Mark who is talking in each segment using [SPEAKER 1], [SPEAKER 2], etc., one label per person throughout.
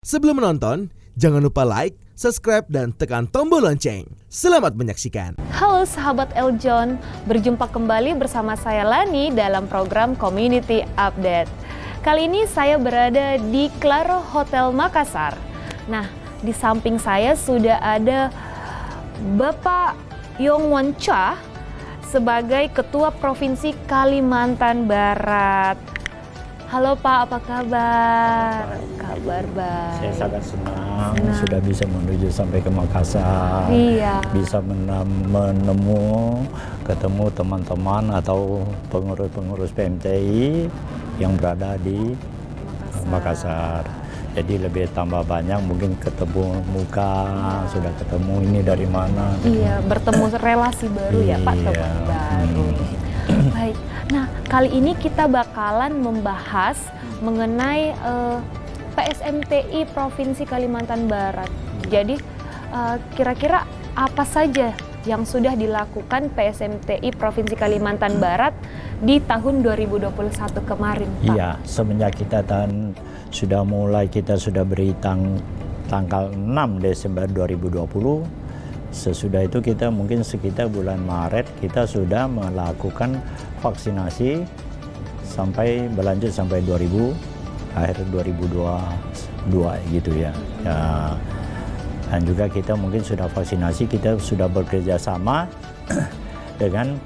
[SPEAKER 1] Sebelum menonton, jangan lupa like, subscribe, dan tekan tombol lonceng. Selamat menyaksikan.
[SPEAKER 2] Halo sahabat Eljon, berjumpa kembali bersama saya Lani dalam program Community Update. Kali ini saya berada di Claro Hotel Makassar. Nah, di samping saya sudah ada Bapak Yong Won Cha sebagai Ketua Provinsi Kalimantan Barat. Halo Pak, apa kabar? Kabar baik.
[SPEAKER 3] Saya sangat senang sudah bisa menuju sampai ke Makassar.
[SPEAKER 2] Iya.
[SPEAKER 3] Bisa ketemu teman-teman atau pengurus-pengurus PMTI yang berada di Makassar. Jadi lebih tambah banyak mungkin ketemu muka, sudah ketemu ini dari mana.
[SPEAKER 2] Iya, bertemu relasi baru ya Pak, teman baru. Baik, nah kali ini kita bakalan membahas mengenai PSMTI Provinsi Kalimantan Barat. Jadi kira-kira apa saja yang sudah dilakukan PSMTI Provinsi Kalimantan Barat di tahun 2021 kemarin, Pak?
[SPEAKER 3] Iya, semenjak kita sudah beri tanggal 6 Desember 2020. Sesudah itu kita mungkin sekitar bulan Maret kita sudah melakukan vaksinasi sampai berlanjut sampai akhir 2022 gitu ya. Dan juga kita mungkin sudah vaksinasi, kita sudah bekerja sama dengan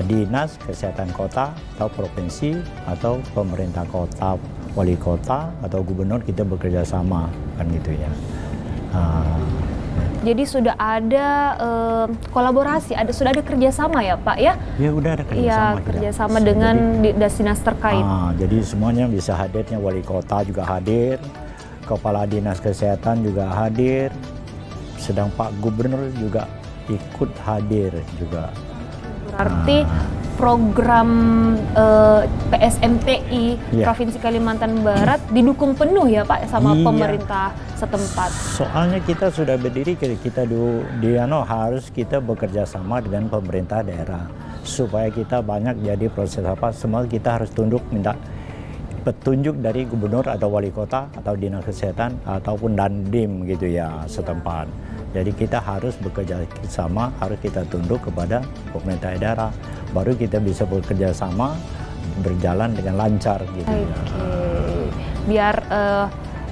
[SPEAKER 3] Dinas Kesehatan Kota atau Provinsi atau pemerintah kota, wali kota atau gubernur, kita bekerja sama kan gitu ya.
[SPEAKER 2] Jadi sudah ada kolaborasi, sudah ada kerjasama ya Pak ya?
[SPEAKER 3] Ya udah ada kerjasama.
[SPEAKER 2] Iya, kerjasama dengan dinas terkait.
[SPEAKER 3] Jadi semuanya bisa hadirnya, wali kota juga hadir, kepala dinas kesehatan juga hadir, sedang Pak Gubernur juga ikut hadir juga.
[SPEAKER 2] Berarti program PSMTI Provinsi Kalimantan Barat didukung penuh ya Pak sama pemerintah setempat.
[SPEAKER 3] Soalnya kita sudah berdiri, harus kita bekerja sama dengan pemerintah daerah supaya kita banyak jadi proses semua kita harus minta petunjuk dari gubernur atau wali kota atau dinas kesehatan ataupun dandim gitu ya setempat. Jadi kita harus bekerja sama, harus kita tunduk kepada pemerintah daerah, baru kita bisa bekerja sama berjalan dengan lancar gitu.
[SPEAKER 2] Biar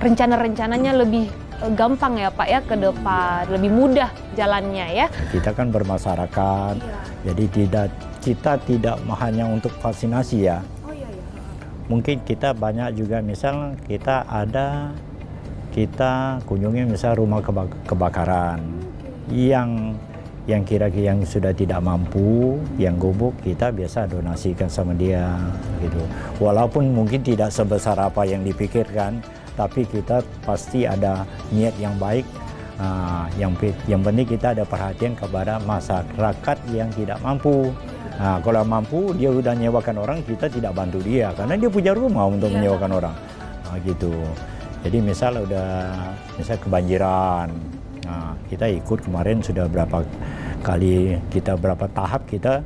[SPEAKER 2] rencana-rencananya lebih gampang ya Pak ya ke depan, lebih mudah jalannya ya.
[SPEAKER 3] Kita kan bermasyarakat, jadi kita tidak hanya untuk vaksinasi ya. Mungkin kita banyak juga, misal kita kunjungi misal rumah kebakaran yang kira-kira yang sudah tidak mampu, yang gubuk, kita biasa donasikan sama dia gitu. Walaupun mungkin tidak sebesar apa yang dipikirkan, tapi kita pasti ada niat yang baik. Yang penting kita ada perhatian kepada masyarakat yang tidak mampu. Kalau mampu, dia udah nyewakan orang, kita tidak bantu dia karena dia punya rumah untuk menyewakan orang. Gitu. Jadi misal kebanjiran, kita ikut kemarin sudah berapa tahap kita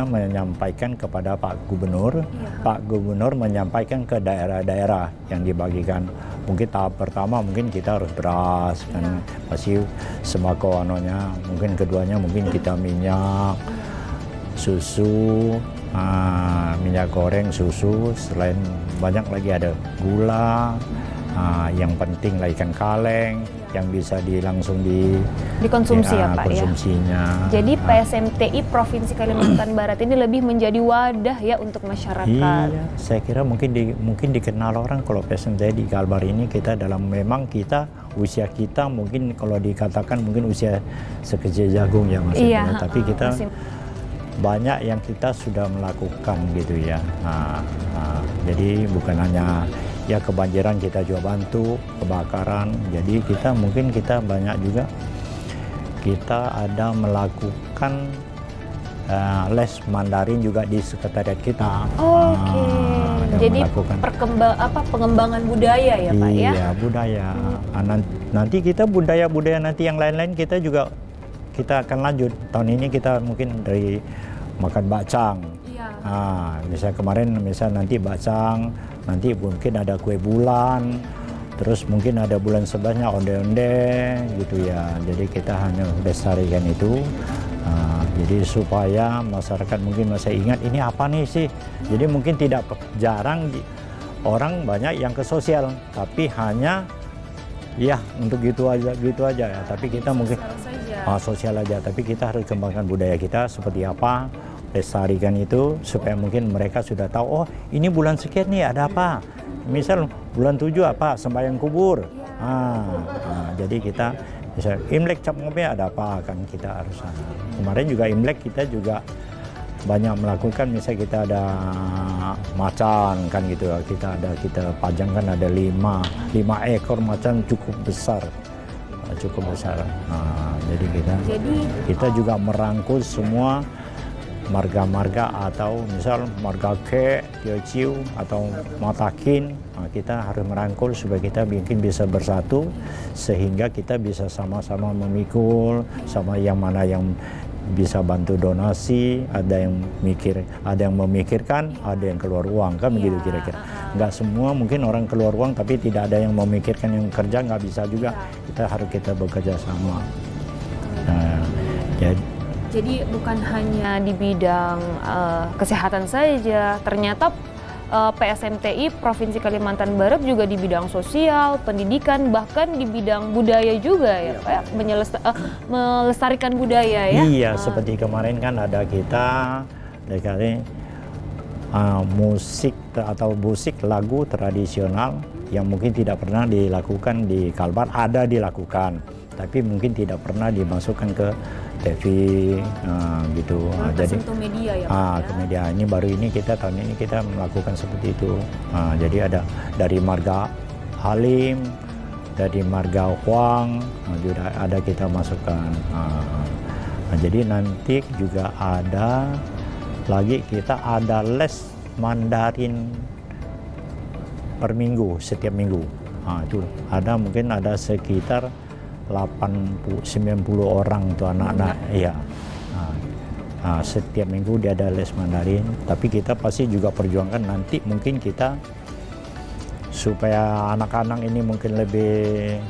[SPEAKER 3] menyampaikan kepada Pak Gubernur. Pak Gubernur menyampaikan ke daerah-daerah yang dibagikan. Mungkin tahap pertama mungkin kita harus beras kan, pasti sembako mungkin keduanya mungkin kita minyak, susu, minyak goreng, susu, selain banyak lagi ada gula, yang penting lah ikan kaleng yang bisa langsung
[SPEAKER 2] dikonsumsi ya Pak
[SPEAKER 3] konsumsinya.
[SPEAKER 2] Ya. Jadi PSMTI Provinsi Kalimantan Barat ini lebih menjadi wadah ya untuk masyarakat.
[SPEAKER 3] Iya, saya kira mungkin dikenal orang kalau PSMTI di Kalbar ini memang usia kita mungkin kalau dikatakan mungkin usia sekecil jagung ya maksudnya. Tapi kita banyak yang kita sudah melakukan gitu ya. Jadi bukan hanya kebanjiran kita juga bantu, kebakaran. Jadi kita banyak juga kita ada melakukan les Mandarin juga di sekretariat kita.
[SPEAKER 2] Jadi pengembangan budaya ya Pak ya?
[SPEAKER 3] Iya, budaya. Nanti kita budaya nanti yang lain-lain kita akan lanjut. Tahun ini kita mungkin dari makan bakcang. Misal kemarin nanti bacang, nanti mungkin ada kue bulan, terus mungkin ada bulan 11-nya onde-onde gitu ya. Jadi kita hanya lestarikan itu. Jadi supaya masyarakat mungkin masih ingat ini apa nih sih. Jadi mungkin tidak jarang orang banyak yang ke sosial, tapi hanya ya untuk gitu aja ya. Tapi kita mungkin sosial aja, tapi kita harus kembangkan budaya kita seperti apa, lestarikan itu supaya mungkin mereka sudah tahu, oh ini bulan sekian nih ada apa. Misal bulan 7 apa, sembahyang kubur. Jadi kita bisa Imlek Cap Ngopi ada apa kan kita harus. Kemarin juga Imlek kita juga banyak melakukan, misalnya kita ada macan kan gitu, kita pajangkan ada 5 ekor macan cukup besar. Jadi kita juga merangkul semua marga-marga atau misal marga Ke, Teociu atau Matakin. Kita harus merangkul supaya kita mungkin bisa bersatu sehingga kita bisa sama-sama memikul, sama yang mana yang bisa bantu donasi, ada yang memikirkan, ada yang keluar uang kan begitu kira-kira. Nggak semua mungkin orang keluar uang tapi tidak ada yang memikirkan, yang kerja nggak bisa juga. Kita bekerja sama.
[SPEAKER 2] Jadi bukan hanya di bidang kesehatan saja, ternyata PSMTI Provinsi Kalimantan Barat juga di bidang sosial, pendidikan, bahkan di bidang budaya juga ya Pak, ya? Melestarikan budaya ya.
[SPEAKER 3] Iya, seperti kemarin kan ada kita musik atau musik lagu tradisional yang mungkin tidak pernah dilakukan di Kalbar, ada dilakukan, tapi mungkin tidak pernah dimasukkan ke TV gitu. Jadi
[SPEAKER 2] media ya,
[SPEAKER 3] ke media. Ini baru ini tahun ini kita melakukan seperti itu. Jadi ada dari marga Halim, dari marga Huang, juga ada kita masukkan. Jadi nanti juga ada lagi kita ada les Mandarin per minggu, setiap minggu. Itu ada mungkin ada sekitar 80-90 orang tuh anak-anak ya. Setiap minggu dia ada les Mandarin, tapi kita pasti juga perjuangkan nanti mungkin kita supaya anak-anak ini mungkin lebih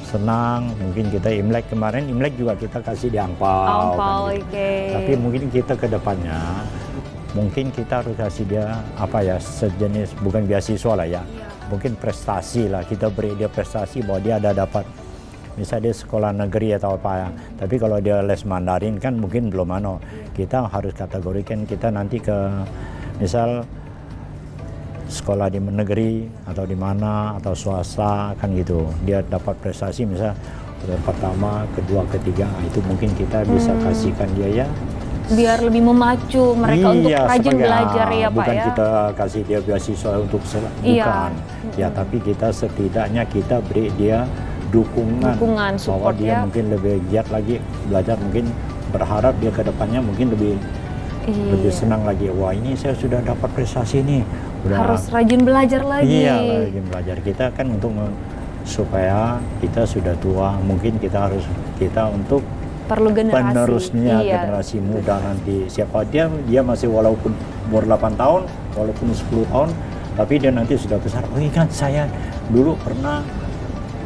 [SPEAKER 3] senang. Mungkin kita Imlek kemarin juga kita kasih di angpau kan, gitu. Tapi mungkin kita ke depannya mungkin kita harus kasih dia apa ya, sejenis bukan beasiswa lah ya, mungkin prestasi lah, kita beri dia prestasi bahwa dia ada dapat. Misalnya dia sekolah negeri atau apa ya. Tapi kalau dia les Mandarin kan mungkin belum kita harus kategorikan kita nanti ke misal sekolah di negeri atau di mana atau swasta kan gitu. Dia dapat prestasi misal pertama, kedua, ketiga, itu mungkin kita bisa kasihkan dia ya.
[SPEAKER 2] Biar lebih memacu mereka untuk rajin belajar ya Pak
[SPEAKER 3] bukan
[SPEAKER 2] ya.
[SPEAKER 3] Kita kasih dia beasiswa untuk bukan. Ya tapi kita setidaknya kita beri dia dukungan bahwa dia ya. Mungkin lebih giat lagi belajar, mungkin berharap dia ke depannya mungkin lebih senang lagi. Wah ini saya sudah dapat prestasi nih.
[SPEAKER 2] Harus rajin belajar lagi.
[SPEAKER 3] Iya, rajin belajar. Kita kan untuk supaya kita sudah tua, mungkin kita untuk
[SPEAKER 2] perlu
[SPEAKER 3] penerusnya generasi muda nanti. Siapa dia masih walaupun umur 8 tahun, walaupun 10 tahun, tapi dia nanti sudah besar. Oh iya kan saya dulu pernah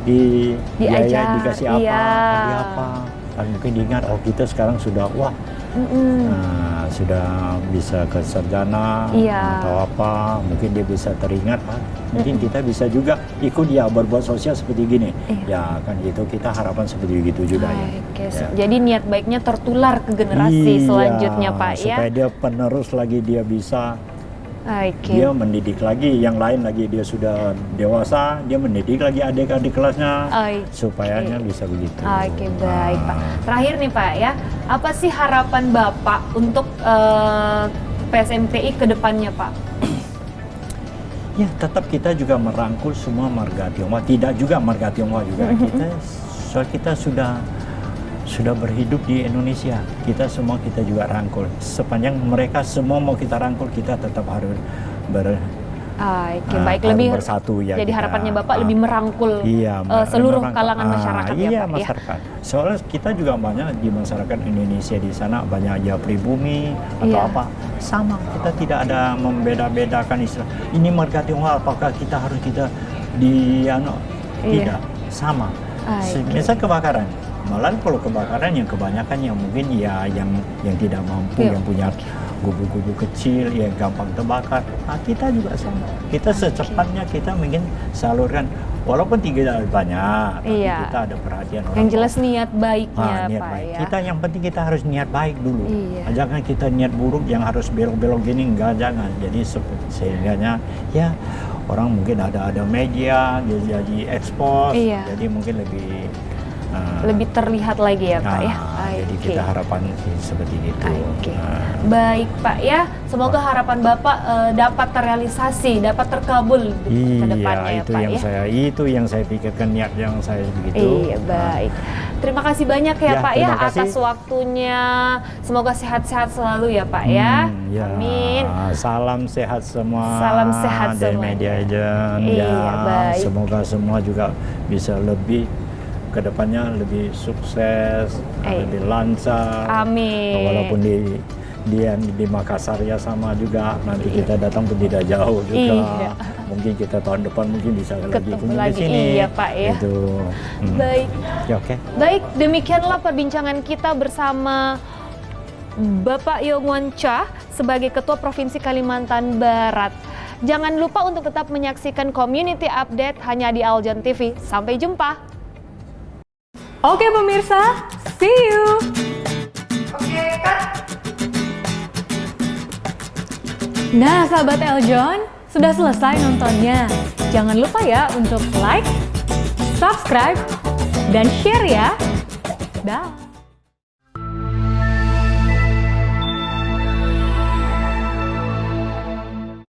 [SPEAKER 3] dikasih apa, kan mungkin diingat, oh kita sekarang sudah sudah bisa ke sarjana atau apa, mungkin dia bisa teringat, mungkin kita bisa juga ikut berbuat sosial seperti gini, ya kan gitu, kita harapan seperti gitu juga ya.
[SPEAKER 2] Jadi niat baiknya tertular ke generasi selanjutnya Pak ya.
[SPEAKER 3] Supaya dia penerus lagi, dia bisa dia mendidik lagi yang lain lagi, dia sudah dewasa, dia mendidik lagi adik-adik kelasnya supaya bisa begitu.
[SPEAKER 2] Baik Pak. Terakhir nih Pak ya, apa sih harapan Bapak untuk PSMTI ke depannya Pak?
[SPEAKER 3] Ya tetap kita juga merangkul semua marga Tionghoa, tidak juga marga Tionghoa juga. Kita sudah berhidup di Indonesia, kita juga rangkul. Sepanjang mereka semua mau kita rangkul, kita tetap harus
[SPEAKER 2] Oke, baik,
[SPEAKER 3] harus
[SPEAKER 2] lebih
[SPEAKER 3] bersatu ya.
[SPEAKER 2] jadi
[SPEAKER 3] kita.
[SPEAKER 2] harapannya Bapak lebih merangkul seluruh kalangan masyarakat ya,
[SPEAKER 3] iya,
[SPEAKER 2] Pak,
[SPEAKER 3] masyarakat. Soalnya kita juga banyak di masyarakat Indonesia di sana banyak aja pribumi atau apa. Sama, kita tidak ada membeda-bedakan istilah. Ini marga Tionghoa, apakah kita harus tidak, sama. Misal kebakaran. Malah kalau kebakaran yang kebanyakan yang mungkin ya yang tidak mampu, yang punya gubuk-gubuk kecil yang gampang terbakar. Nah, kita juga sama. Kita secepatnya kita mungkin salurkan walaupun tidak banyak, tapi kita ada perhatian orang.
[SPEAKER 2] Yang jelas niat baiknya,
[SPEAKER 3] niat
[SPEAKER 2] Pak
[SPEAKER 3] baik.
[SPEAKER 2] ya.
[SPEAKER 3] Kita yang penting kita harus niat baik dulu.
[SPEAKER 2] Iya.
[SPEAKER 3] Jangan kita niat buruk yang harus belok-belok gini, jangan. Jadi sehingganya ya orang mungkin ada media jadi expose, jadi mungkin lebih
[SPEAKER 2] terlihat lagi ya, Pak ya.
[SPEAKER 3] Jadi kita harapan seperti itu.
[SPEAKER 2] Baik, Pak ya. Semoga harapan Bapak dapat terrealisasi, dapat terkabul ke depannya ya, Pak ya.
[SPEAKER 3] Itu yang saya pikirkan, niat yang saya begitu.
[SPEAKER 2] Iya, baik. Terima kasih banyak ya, Pak ya,
[SPEAKER 3] kasih.
[SPEAKER 2] atas waktunya. Semoga sehat-sehat selalu ya, Pak ya. Amin.
[SPEAKER 3] Salam sehat semua.
[SPEAKER 2] Salam sehat
[SPEAKER 3] dari
[SPEAKER 2] semuanya.
[SPEAKER 3] Media Agent.
[SPEAKER 2] Baik.
[SPEAKER 3] Semoga semua juga bisa lebih kedepannya lebih sukses, lebih lancar.
[SPEAKER 2] Amin.
[SPEAKER 3] Walaupun di Makassar ya sama juga. Nanti kita datang pun tidak jauh juga. Mungkin kita tahun depan mungkin bisa lagi kunjung di sini.
[SPEAKER 2] Iya, Pak ya.
[SPEAKER 3] Itu.
[SPEAKER 2] Baik.
[SPEAKER 3] Ya, oke.
[SPEAKER 2] Baik, demikianlah perbincangan kita bersama Bapak Yongwon Cha sebagai Ketua Provinsi Kalimantan Barat. Jangan lupa untuk tetap menyaksikan Community Update hanya di Aljon TV. Sampai jumpa. Oke pemirsa, see you. Oke, cut. Nah, sahabat Aljon, sudah selesai nontonnya. Jangan lupa ya untuk like, subscribe, dan share ya. Dah.